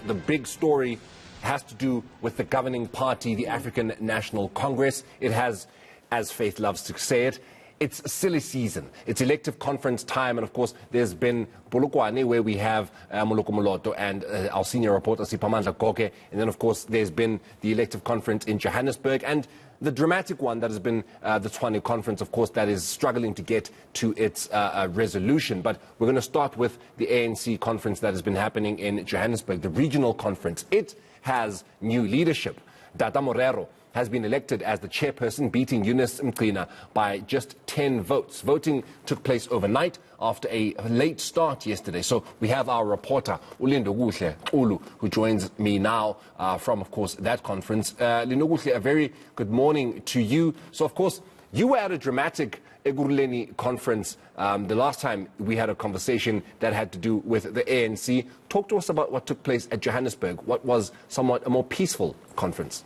the big story has to do with the governing party, the African National Congress. It has, as Faith loves to say it, it's a silly season. It's elective conference time, and of course, there's been Polokwane, where we have Moloko Moloto and our senior reporter Sipamandla Koke, and then of course there's been the elective conference in Johannesburg, and the dramatic one that has been the Tshwane conference, of course, that is struggling to get to its resolution. But we're going to start with the ANC conference that has been happening in Johannesburg, the regional conference. It has new leadership. Data Morero has been elected as the chairperson, beating Eunice Mqina by just 10 votes. Voting took place overnight after a late start yesterday. So we have our reporter, Ulindo Guhle Ulu, who joins me now from, of course, that conference. Lindo Guhle, a very good morning to you. So, of course, you were at a dramatic Ekurhuleni conference the last time we had a conversation that had to do with the ANC. Talk to us about what took place at Johannesburg. What was somewhat a more peaceful conference?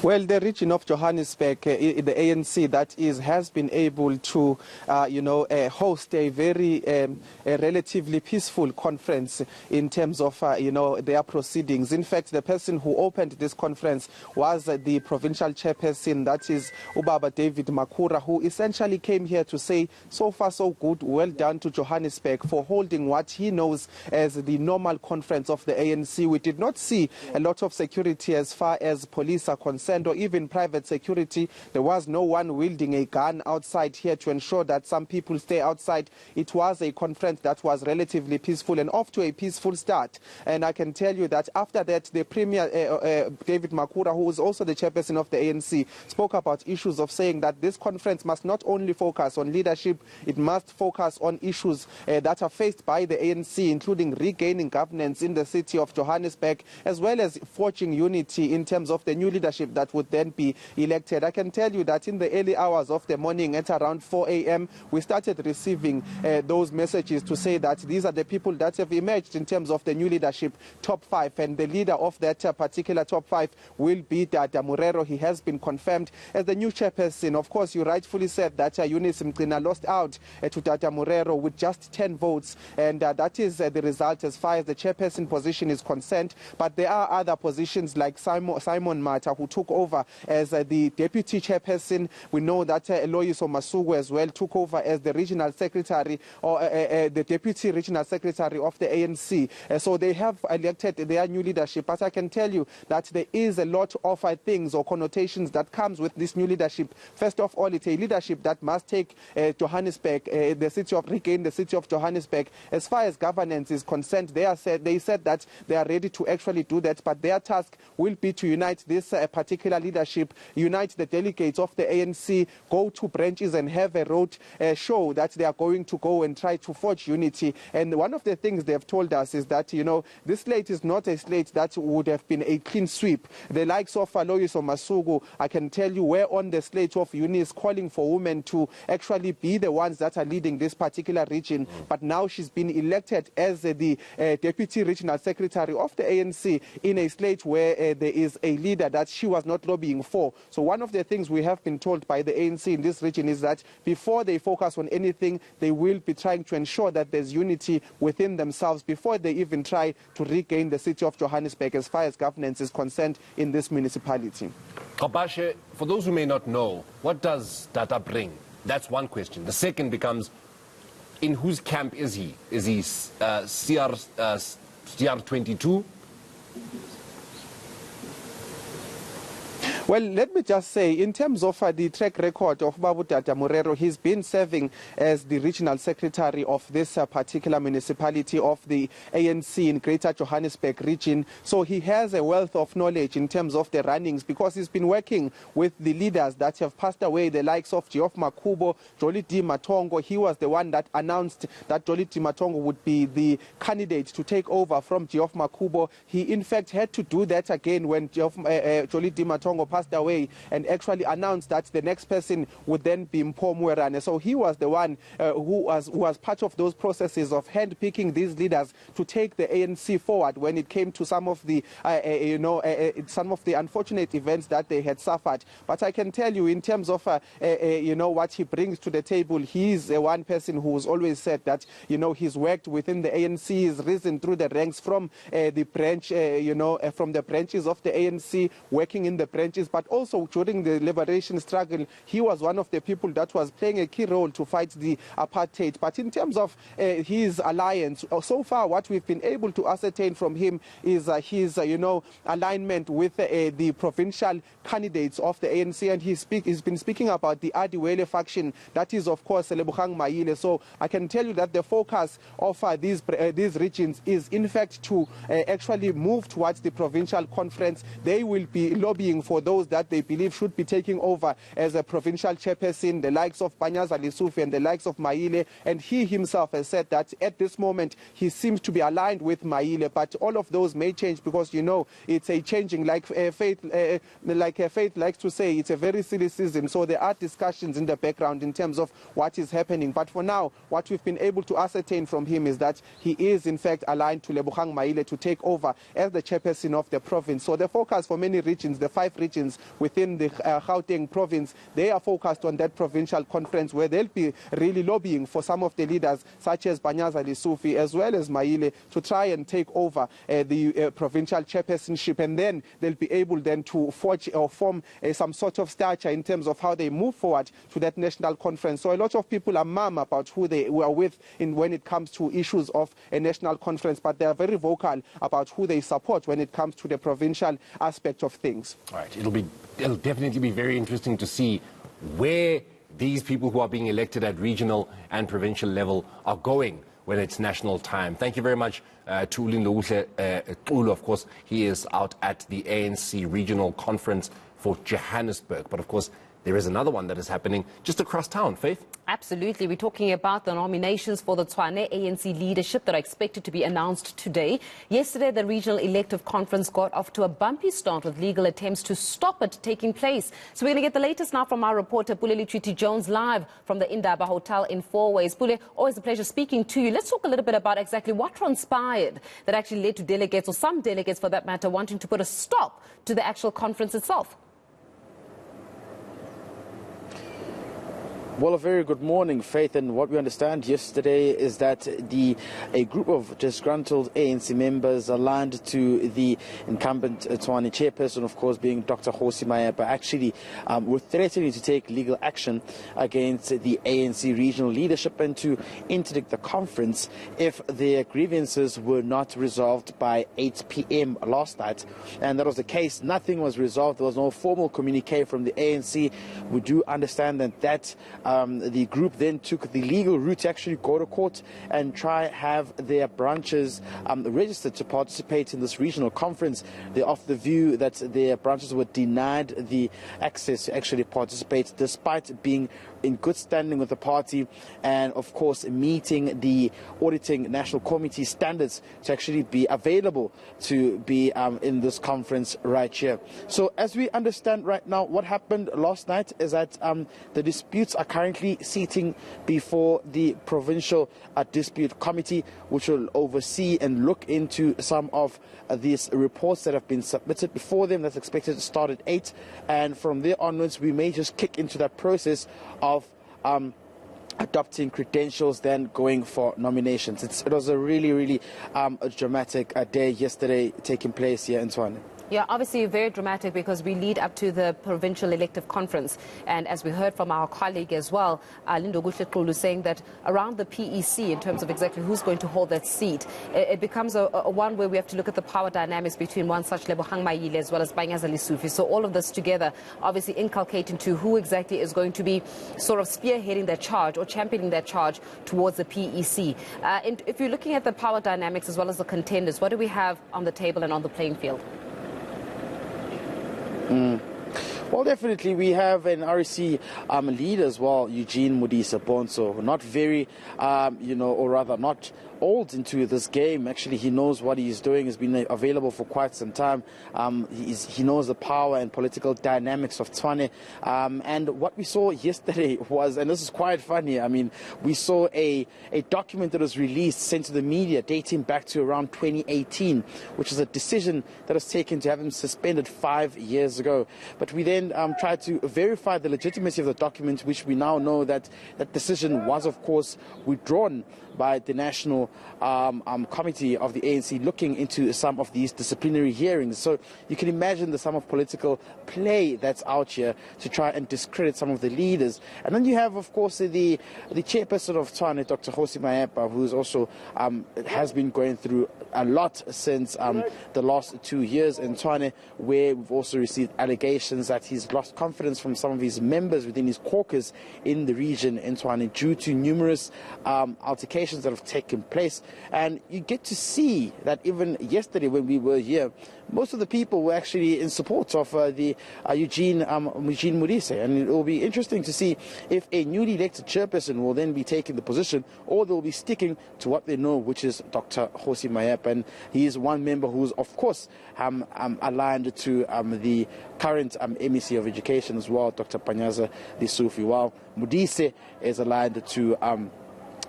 Well, the region of Johannesburg, the ANC, that is, has been able to, host a very relatively peaceful conference in terms of, their proceedings. In fact, the person who opened this conference was the provincial chairperson, that is Ubaba David Makura, who essentially came here to say, so far so good, well done to Johannesburg for holding what he knows as the normal conference of the ANC. We did not see a lot of security as far as police are concerned, or even private security. There was no one wielding a gun outside here to ensure that some people stay outside. It was a conference that was relatively peaceful and off to a peaceful start. And I can tell you that after that, the Premier, David Makura, who is also the chairperson of the ANC, spoke about issues of saying that this conference must not only focus on leadership, it must focus on issues that are faced by the ANC, including regaining governance in the city of Johannesburg, as well as forging unity in terms of the new leadership that would then be elected. I can tell you that in the early hours of the morning at around 4 a.m., we started receiving those messages to say that these are the people that have emerged in terms of the new leadership top 5, and the leader of that particular top 5 will be Data Morero. He has been confirmed as the new chairperson. Of course, you rightfully said that Eunice Mqina lost out to Data Morero with just 10 votes, and that is the result as far as the chairperson position is concerned. But there are other positions like Simon Mata, who took over as the deputy chairperson. We know that Loyiso Masuku as well took over as the regional secretary, or the deputy regional secretary of the ANC. So they have elected their new leadership. But I can tell you that there is a lot of things or connotations that comes with this new leadership. First of all, it's a leadership that must take Johannesburg, regain the city of Johannesburg. As far as governance is concerned, they said that they are ready to actually do that, but their task will be to unite this particular leadership, unite the delegates of the ANC, go to branches and have a road show that they are going to go and try to forge unity. And one of the things they have told us is that, this slate is not a slate that would have been a clean sweep. The likes of Loyiso Masuku, I can tell you, were on the slate of Eunice calling for women to actually be the ones that are leading this particular region. But now she's been elected as the deputy regional secretary of the ANC in a slate where there is a leader that she was not lobbying for. So one of the things we have been told by the ANC in this region is that before they focus on anything, they will be trying to ensure that there's unity within themselves before they even try to regain the city of Johannesburg as far as governance is concerned in this municipality. Kabashe, for those who may not know, what does Data bring? That's one question. The second becomes, in whose camp is he? Is he CR22? Well, let me just say, in terms of the track record of Babu Data Morero, he's been serving as the regional secretary of this particular municipality of the ANC in Greater Johannesburg region. So he has a wealth of knowledge in terms of the runnings, because he's been working with the leaders that have passed away, the likes of Geoff Makubo, Jolie D. Matongo. He was the one that announced that Jolie D. Matongo would be the candidate to take over from Geoff Makubo. He, in fact, had to do that again when Jolie D. Matongo passed away, and actually announced that the next person would then be Mpho Mwerane. So he was the one who was part of those processes of handpicking these leaders to take the ANC forward when it came to some of the some of the unfortunate events that they had suffered. But I can tell you, in terms of what he brings to the table, he is one person who's always said that he's worked within the ANC, he's risen through the ranks from the branch, from the branches of the ANC, working in the branches, but also during the liberation struggle, he was one of the people that was playing a key role to fight the apartheid. But in terms of his alliance, so far what we've been able to ascertain from him is his alignment with the provincial candidates of the ANC, and he's been speaking about the Adiwele faction, that is of course Lebogang Maile. So I can tell you that the focus of these regions is in fact to actually move towards the provincial conference. They will be lobbying for those that they believe should be taking over as a provincial chairperson, the likes of Panyaza Lesufi and the likes of Maile, and he himself has said that at this moment he seems to be aligned with Maile, but all of those may change because it's a changing, like Faith likes to say, it's a very silly season. So there are discussions in the background in terms of what is happening. But for now, what we've been able to ascertain from him is that he is in fact aligned to Lebogang Maile to take over as the chairperson of the province. So the focus for many regions, the 5 regions within the Gauteng province, they are focused on that provincial conference where they'll be really lobbying for some of the leaders such as Panyaza Lesufi as well as Maile to try and take over the provincial chairpersonship, and then they'll be able then to forge or form some sort of stature in terms of how they move forward to that national conference. So a lot of people are mum about who they are with when it comes to issues of a national conference, but they are very vocal about who they support when it comes to the provincial aspect of things. All right, it'll definitely be very interesting to see where these people who are being elected at regional and provincial level are going when it's national time. Thank you very much to Ulin Ulu. Of course, he is out at the ANC regional conference for Johannesburg. But of course, there is another one that is happening just across town. Faith? Absolutely. We're talking about the nominations for the Tshwane ANC leadership that are expected to be announced today. Yesterday, the regional elective conference got off to a bumpy start with legal attempts to stop it taking place. So we're going to get the latest now from our reporter, Puleli Treaty-Jones, live from the Indaba Hotel in Fourways. Pule, always a pleasure speaking to you. Let's talk a little bit about exactly what transpired that actually led to delegates, or some delegates for that matter, wanting to put a stop to the actual conference itself. Well, a very good morning, Faith. And what we understand yesterday is that a group of disgruntled ANC members aligned to the incumbent Tshwane chairperson, of course, being Dr. Kgosi Mayepa, actually were threatening to take legal action against the ANC regional leadership and to interdict the conference if their grievances were not resolved by 8 p.m. last night. And that was the case. Nothing was resolved. There was no formal communique from the ANC. We do understand that the group then took the legal route to actually go to court and try have their branches registered to participate in this regional conference. They're of the view that their branches were denied the access to actually participate, despite being in good standing with the party and, of course, meeting the auditing national committee standards to actually be available to be in this conference right here. So as we understand right now, what happened last night is that the disputes are currently sitting before the provincial dispute committee, which will oversee and look into some of these reports that have been submitted before them. That's expected to start at 8, and from there onwards we may just kick into that process of adopting credentials, then going for nominations. It was a really a dramatic day yesterday taking place here in Tshwane. Yeah, obviously very dramatic because we lead up to the provincial elective conference. And as we heard from our colleague as well, Lindo Gushekulu, saying that around the PEC, in terms of exactly who's going to hold that seat, it becomes a one where we have to look at the power dynamics between one such Lebogang Maile as well as Panyaza Lesufi. So all of this together obviously inculcating to who exactly is going to be sort of spearheading that charge or championing that charge towards the PEC. And if you're looking at the power dynamics as well as the contenders, what do we have on the table and on the playing field? Well, definitely we have an REC leader as well, Eugene Modisa Bonso, not very, or rather not old into this game. Actually, he knows what he's doing. He's been available for quite some time. He knows the power and political dynamics of Tshwane. And what we saw yesterday was, and this is quite funny, I mean, we saw a document that was released, sent to the media, dating back to around 2018, which is a decision that was taken to have him suspended 5 years ago. But we then tried to verify the legitimacy of the document, which we now know that that decision was, of course, withdrawn by the National Committee of the ANC, looking into some of these disciplinary hearings. So you can imagine the sum of political play that's out here to try and discredit some of the leaders. And then you have, of course, the chairperson of Tshwane, Dr. Kgosi Mahepa, who's also has been going through a lot since the last 2 years in Tshwane, where we've also received allegations that he's lost confidence from some of his members within his caucus in the region in Tshwane due to numerous altercations that have taken place. And you get to see that even yesterday when we were here, most of the people were actually in support of the Eugene Modise. And it will be interesting to see if a newly elected chairperson will then be taking the position, or they'll be sticking to what they know, which is Dr. Kgosi Mahepa. And he is one member who's, of course, aligned to the current MEC of Education as well, Dr. Panyaza Lesufi, while Modise is aligned to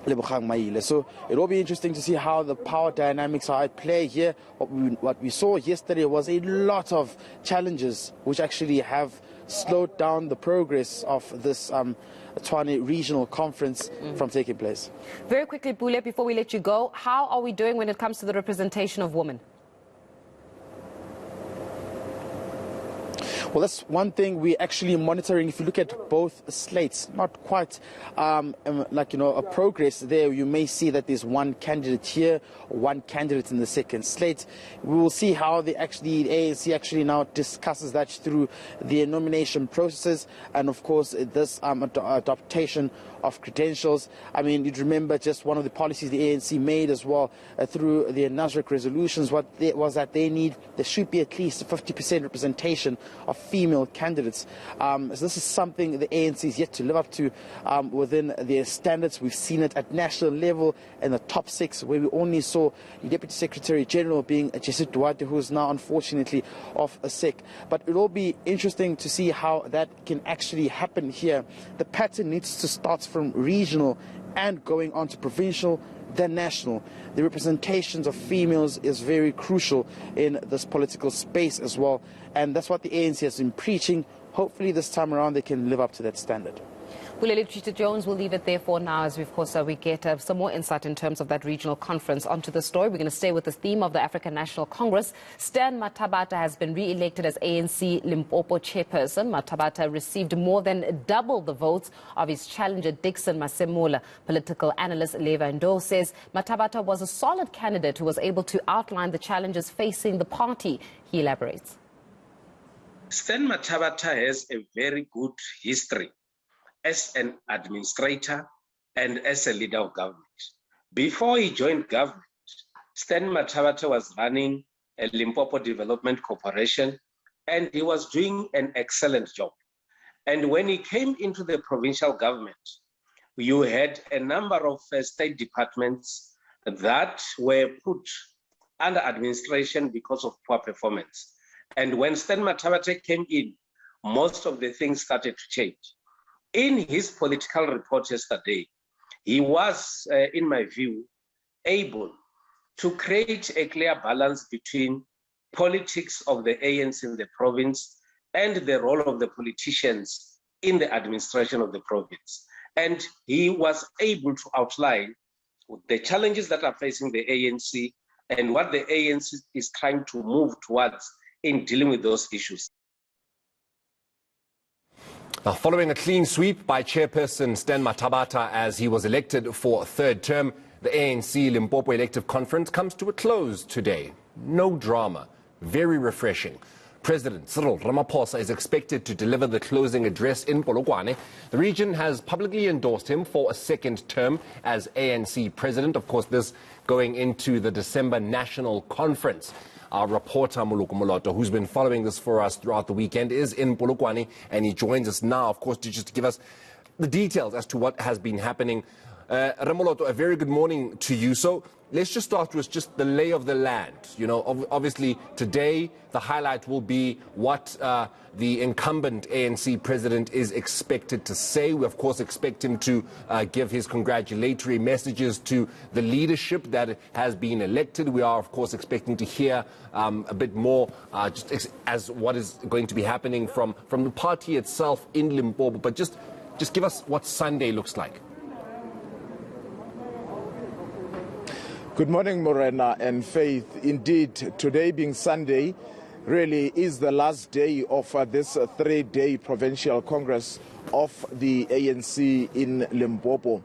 So it will be interesting to see how the power dynamics are at play here. What we saw yesterday was a lot of challenges which actually have slowed down the progress of this Tshwane regional conference from taking place. Very quickly, Pule, before we let you go, how are we doing when it comes to the representation of women? Well, that's one thing we're actually monitoring. If you look at both slates, not quite a progress there. You may see that there's one candidate here, one candidate in the second slate. We will see how the ANC actually now discusses that through their nomination processes, and of course this adaptation of credentials. I mean, you'd remember just one of the policies the ANC made as well through their Nasrec resolutions. There should be at least 50% representation of female candidates. So this is something the ANC is yet to live up to within their standards. We've seen it at national level in the top 6, where we only saw the Deputy Secretary General being Jesse Duarte, who is now unfortunately off sick. But it will be interesting to see how that can actually happen here. The pattern needs to start from regional and going on to provincial, then national. The representations of females is very crucial in this political space as well, and that's what the ANC has been preaching. Hopefully this time around they can live up to that standard. Bulele Jones, we'll leave it there for now as we, of course, we get some more insight in terms of that regional conference. Onto the story, we're going to stay with the theme of the African National Congress. Stan Mathabatha has been re-elected as ANC Limpopo chairperson. Mathabatha received more than double the votes of his challenger Dixon Masemula. Political analyst Leva Ndo says Mathabatha was a solid candidate who was able to outline the challenges facing the party. He elaborates. Stan Mathabatha has a very good history as an administrator and as a leader of government. Before he joined government, Stan Mathabatha was running a Limpopo Development Corporation, and he was doing an excellent job. And when he came into the provincial government, you had a number of state departments that were put under administration because of poor performance. And when Stan Mathabatha came in, most of the things started to change. In his political report yesterday, he was, in my view, able to create a clear balance between politics of the ANC in the province and the role of the politicians in the administration of the province. And he was able to outline the challenges that are facing the ANC and what the ANC is trying to move towards in dealing with those issues. Now, following a clean sweep by chairperson Stan Mathabatha as he was elected for a third term, the ANC Limpopo Elective Conference comes to a close today. No drama, very refreshing. President Cyril Ramaphosa is expected to deliver the closing address in Polokwane. The region has publicly endorsed him for a second term as ANC president. Of course, this going into the December National Conference. Our reporter, Muluku Moloto, who's been following this for us throughout the weekend, is in Polokwane, and he joins us now, of course, to just give us the details as to what has been happening Ramoloto, a very good morning to you. So let's just start with just the lay of the land. You know, obviously today the highlight will be what the incumbent ANC president is expected to say. We of course expect him to give his congratulatory messages to the leadership that has been elected. We are of course expecting to hear a bit more just as what is going to be happening from the party itself in Limpopo. But just give us what Sunday looks like. Good morning, Morena and Faith. Indeed, today being Sunday really is the last day of this three-day provincial congress of the ANC in Limpopo.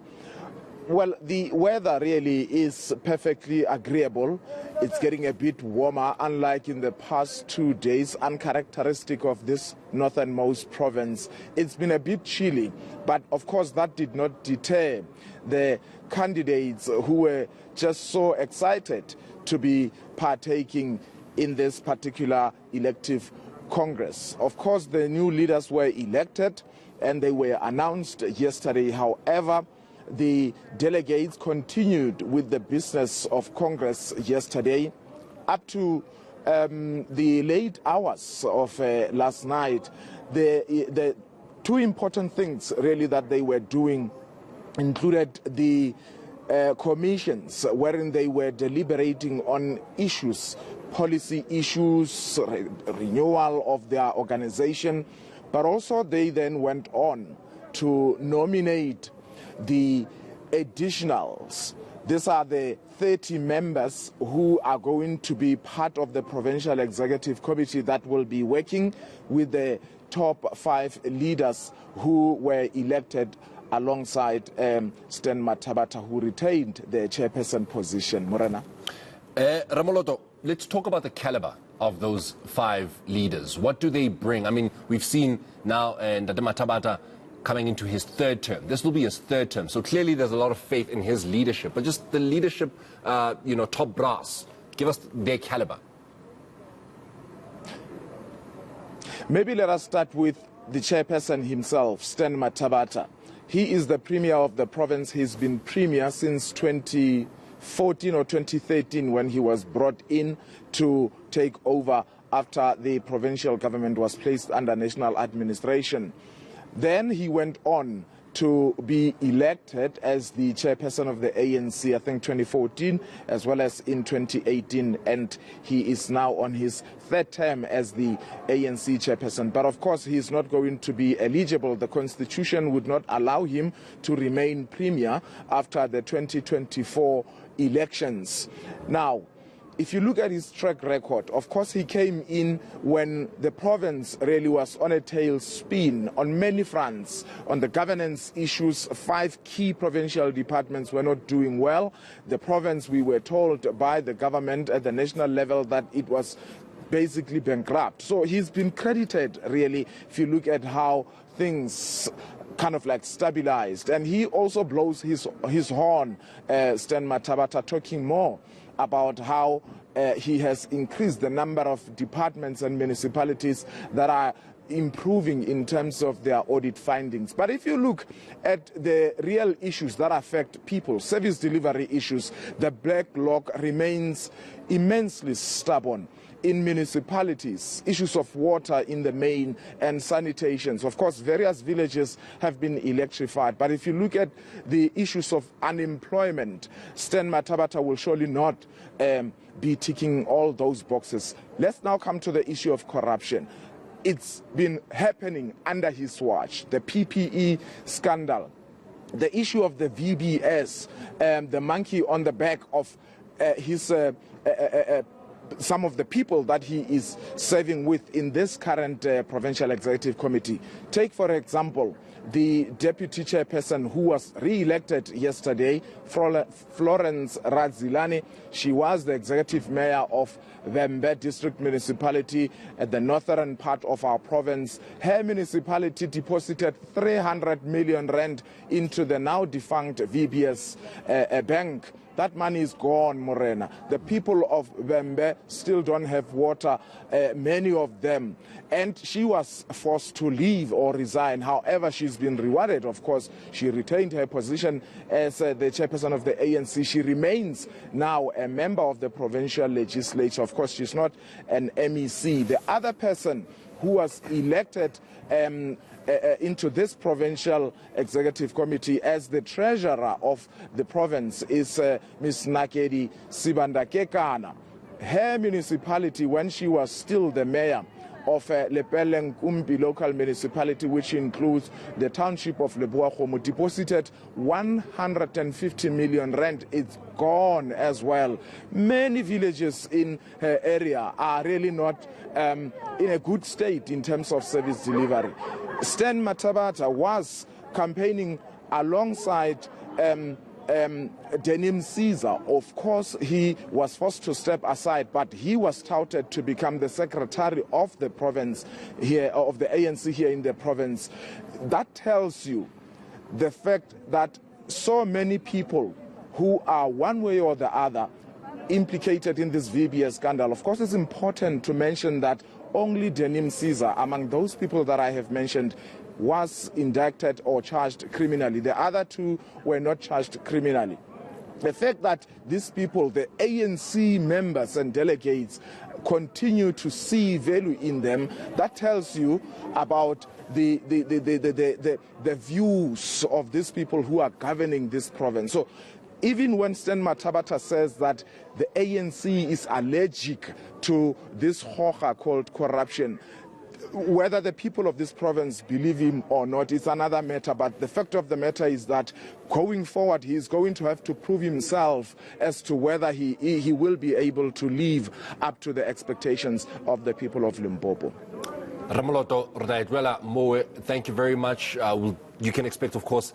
Well, the weather really is perfectly agreeable. It's getting a bit warmer, unlike in the past 2 days, uncharacteristic of this northernmost province. It's been a bit chilly, but of course that did not deter the candidates who were just so excited to be partaking in this particular elective congress. Of course, the new leaders were elected and they were announced yesterday. However, the delegates continued with the business of Congress yesterday up to the late hours of last night. The two important things really that they were doing included the commissions wherein they were deliberating on issues, policy issues, renewal of their organization, but also they then went on to nominate the additionals. These are the 30 members who are going to be part of the Provincial Executive Committee that will be working with the top 5 leaders who were elected alongside Stan Mathabata, who retained the chairperson position. Morena. Ramoloto, let's talk about the caliber of those 5 leaders. What do they bring? I mean, we've seen now Ndade Mathabata coming into his 3rd term. This will be his 3rd term. So clearly there's a lot of faith in his leadership. But just the leadership, top brass, give us their caliber. Maybe let us start with the chairperson himself, Stan Mathabata. He is the premier of the province. He's been premier since 2014 or 2013 when he was brought in to take over after the provincial government was placed under national administration. Then he went on to be elected as the chairperson of the ANC, I think 2014, as well as in 2018, and he is now on his 3rd term as the ANC chairperson. But of course, he is not going to be eligible. The constitution would not allow him to remain premier after the 2024 elections. Now, if you look at his track record, of course he came in when the province really was on a tailspin on many fronts. On the governance issues, 5 key provincial departments were not doing well. The province, we were told by the government at the national level that it was basically bankrupt. So he's been credited really, if you look at how things kind of like stabilized. And he also blows his horn, Stan Mathabata, talking more about how he has increased the number of departments and municipalities that are improving in terms of their audit findings. But if you look at the real issues that affect people, service delivery issues, the backlog remains immensely stubborn. In municipalities, issues of water in the main and sanitations. Of course, various villages have been electrified. But if you look at the issues of unemployment, Stan Mathabata will surely not be ticking all those boxes. Let's now come to the issue of corruption. It's been happening under his watch. The PPE scandal, the issue of the VBS, the monkey on the back of his some of the people that he is serving with in this current Provincial Executive Committee. Take, for example, the deputy chairperson who was re-elected yesterday, Florence Radzilani. She was the executive mayor of Vembe District Municipality at the northern part of our province. Her municipality deposited 300 million rand into the now defunct VBS bank That money is gone, Morena. The people of Bembe still don't have water, many of them. And she was forced to leave or resign. However, she's been rewarded, of course. She retained her position as the chairperson of the ANC. She remains now a member of the provincial legislature. Of course, she's not an MEC. The other person who was elected into this provincial executive committee as the treasurer of the province is Ms. Nakedi Sibandakekana. Her municipality, when she was still the mayor of Lepeleng-Kumbi local municipality, which includes the township of Leboagomo, deposited 150 million rand. It's gone as well. Many villages in her area are really not in a good state in terms of service delivery. Stan Mathabata was campaigning alongside Denim Caesar. Of course, he was forced to step aside, but he was touted to become the secretary of the province here, of the ANC here in the province. That tells you the fact that so many people who are one way or the other implicated in this VBS scandal. Of course, it's important to mention that only Denim Caesar, among those people that I have mentioned, was indicted or charged criminally. The other two were not charged criminally. The fact that these people, the ANC members and delegates, continue to see value in them, that tells you about the views of these people who are governing this province. So even when Stan Mathabata says that the ANC is allergic to this horror called corruption, whether the people of this province believe him or not is another matter, but the fact of the matter is that going forward he is going to have to prove himself as to whether he will be able to live up to the expectations of the people of Limpopo. Ramoloto Rdaitwela Moe, thank you very much. You can expect, of course,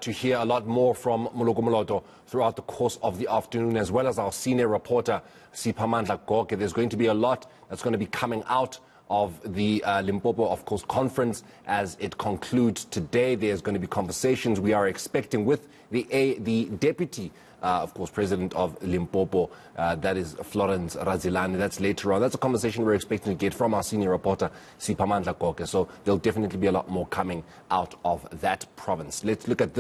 to hear a lot more from Moloto throughout the course of the afternoon, as well as our senior reporter, Siphamandla Goke. There's going to be a lot that's going to be coming out of the Limpopo, of course, conference as it concludes today. There's going to be conversations we are expecting with the deputy, of course, president of Limpopo, that is Florence Razilani. That's later on. That's a conversation we're expecting to get from our senior reporter, Siphamandla Goke. So there'll definitely be a lot more coming out of that province. Let's look at this.